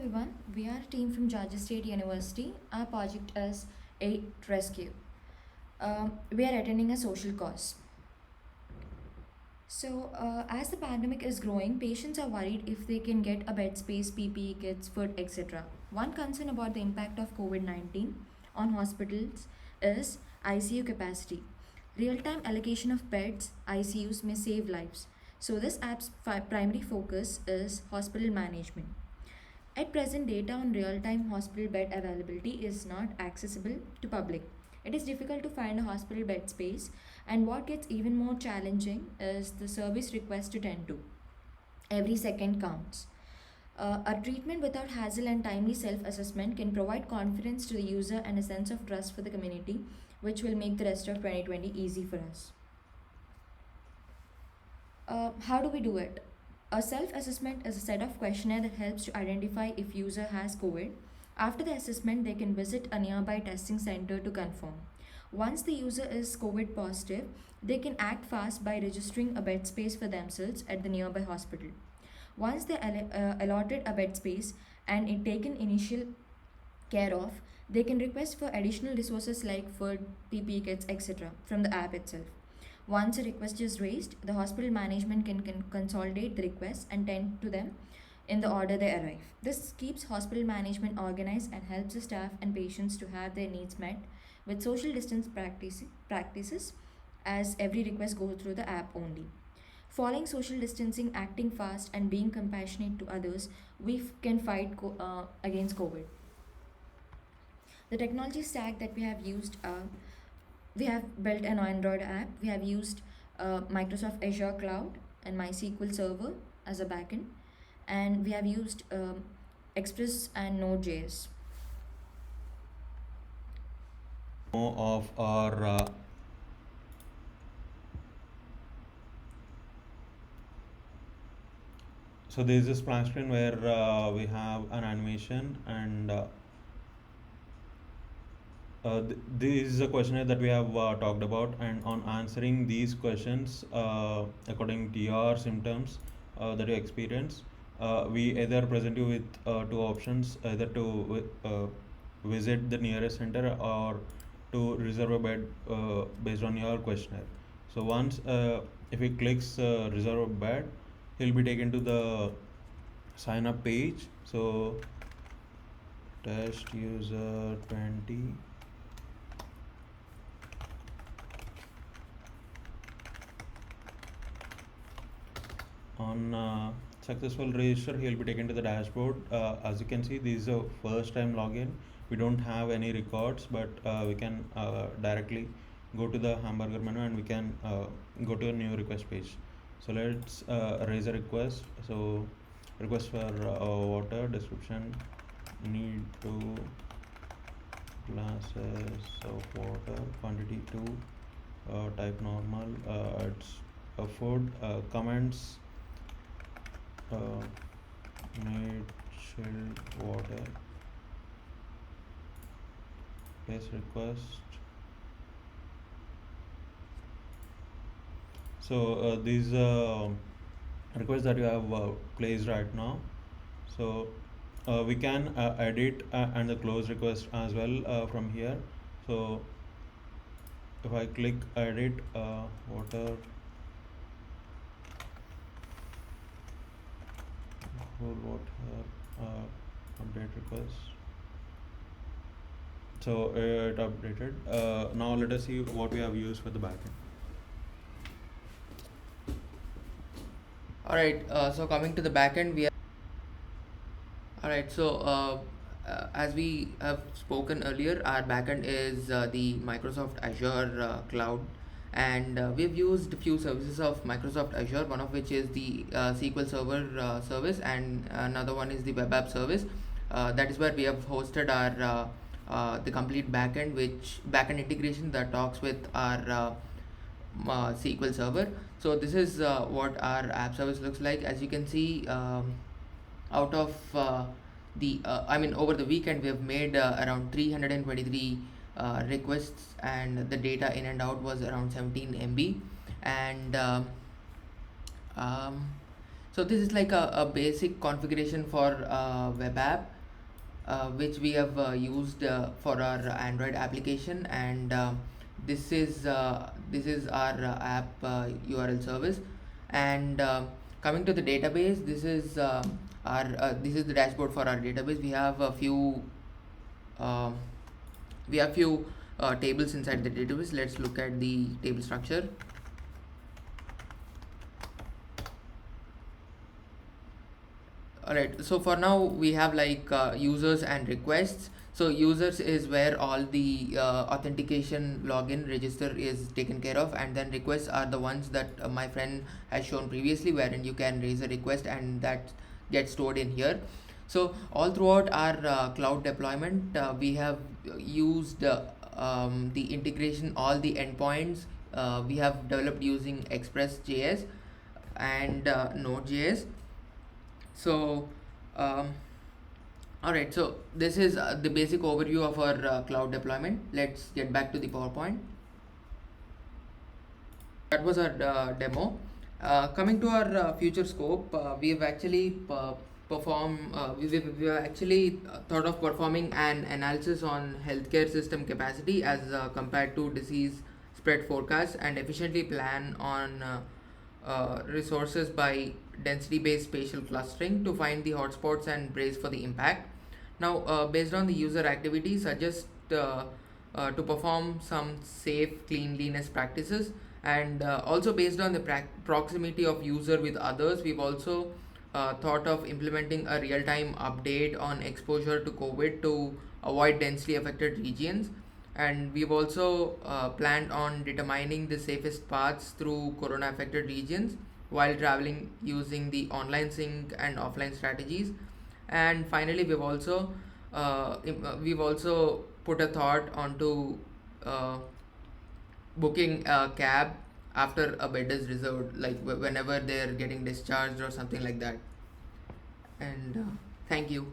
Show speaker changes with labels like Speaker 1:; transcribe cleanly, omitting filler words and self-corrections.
Speaker 1: everyone, we are a team from Georgia State University. Our project is Aid Rescue. We are attending a social cause. As the pandemic is growing, patients are worried if they can get a bed space, PPE kits, food, etc. One concern about the impact of COVID 19 on hospitals is ICU capacity. Real time allocation of beds, ICUs may save lives. So, this app's primary focus is hospital management. At present, data on real-time hospital bed availability is not accessible to public. It is difficult to find a hospital bed space, and what gets even more challenging is the service request to tend to. Every second counts. A treatment without hassle and timely self-assessment can provide confidence to the user and a sense of trust for the community, which will make the rest of 2020 easy for us. How do we do it? A self-assessment is a set of questionnaire that helps to identify if user has COVID. After the assessment, they can visit a nearby testing center to confirm. Once the user is COVID positive, they can act fast by registering a bed space for themselves at the nearby hospital. Once they allotted a bed space and it taken initial care of, they can request for additional resources like food, PPE kits, etc. from the app itself. Once a request is raised, the hospital management can consolidate the requests and tend to them in the order they arrive. This keeps hospital management organized and helps the staff and patients to have their needs met with social distance practices as every request goes through the app only. Following social distancing, acting fast, and being compassionate to others, can fight against COVID. The technology stack that we have used, we have built an Android app. We have used Microsoft Azure Cloud and MySQL Server as a backend, and we have used Express and Node.js.
Speaker 2: Of our so there is a splash screen where we have an animation and this is a questionnaire that we have talked about, and on answering these questions according to your symptoms that you experience, we either present you with two options, either to visit the nearest center or to reserve a bed based on your questionnaire. So once if he clicks reserve a bed, he'll be taken to the sign up page. So test user 20. On successful register, he'll be taken to the dashboard. As you can see, this is a first time login. We don't have any records, but we can directly go to the hamburger menu and we can go to a new request page. So let's raise a request. So request for water, description, need 2 glasses of water, quantity 2, type normal, it's food, comments, need chilled water, place request. So these requests that you have placed right now, so we can edit and the close request as well from here. So if I click edit water whole water update request, so it updated. Now let us see what we have used for the backend.
Speaker 3: Alright, so coming to the backend, we are alright. So as we have spoken earlier, our backend is the Microsoft Azure cloud, and we've used a few services of Microsoft Azure, one of which is the SQL Server service, and another one is the web app service. That is where we have hosted our the complete backend, which backend integration that talks with our SQL Server. So this is what our app service looks like. As you can see, out of over the weekend we have made around 323 requests, and the data in and out was around 17 MB. And So this is like a basic configuration for web app, which we have used for our Android application, and this is our app URL service. And coming to the database, this is our this is the dashboard for our database. Um, we have few tables inside the database. Let's look at the table structure. Alright, so for now we have like users and requests. So users is where all the authentication login register is taken care of, and then requests are the ones that my friend has shown previously, wherein you can raise a request and that gets stored in here. So all throughout our cloud deployment, we have used the integration, all the endpoints we have developed using Express.js and Node.js. So all right, so this is the basic overview of our cloud deployment. Let's get back to the PowerPoint. That was our demo. Coming to our future scope, we have actually we have actually thought of performing an analysis on healthcare system capacity as compared to disease spread forecast, and efficiently plan on resources by density based spatial clustering to find the hotspots and brace for the impact. Now, based on the user activity, suggest to perform some safe cleanliness practices, and also based on the proximity of user with others, we've also thought of implementing a real-time update on exposure to COVID to avoid densely affected regions. And we've also planned on determining the safest paths through corona affected regions while traveling using the online sync and offline strategies. And finally, we've also put a thought onto uh, booking a cab after a bed is reserved, like whenever they're getting discharged or something like that. And thank you.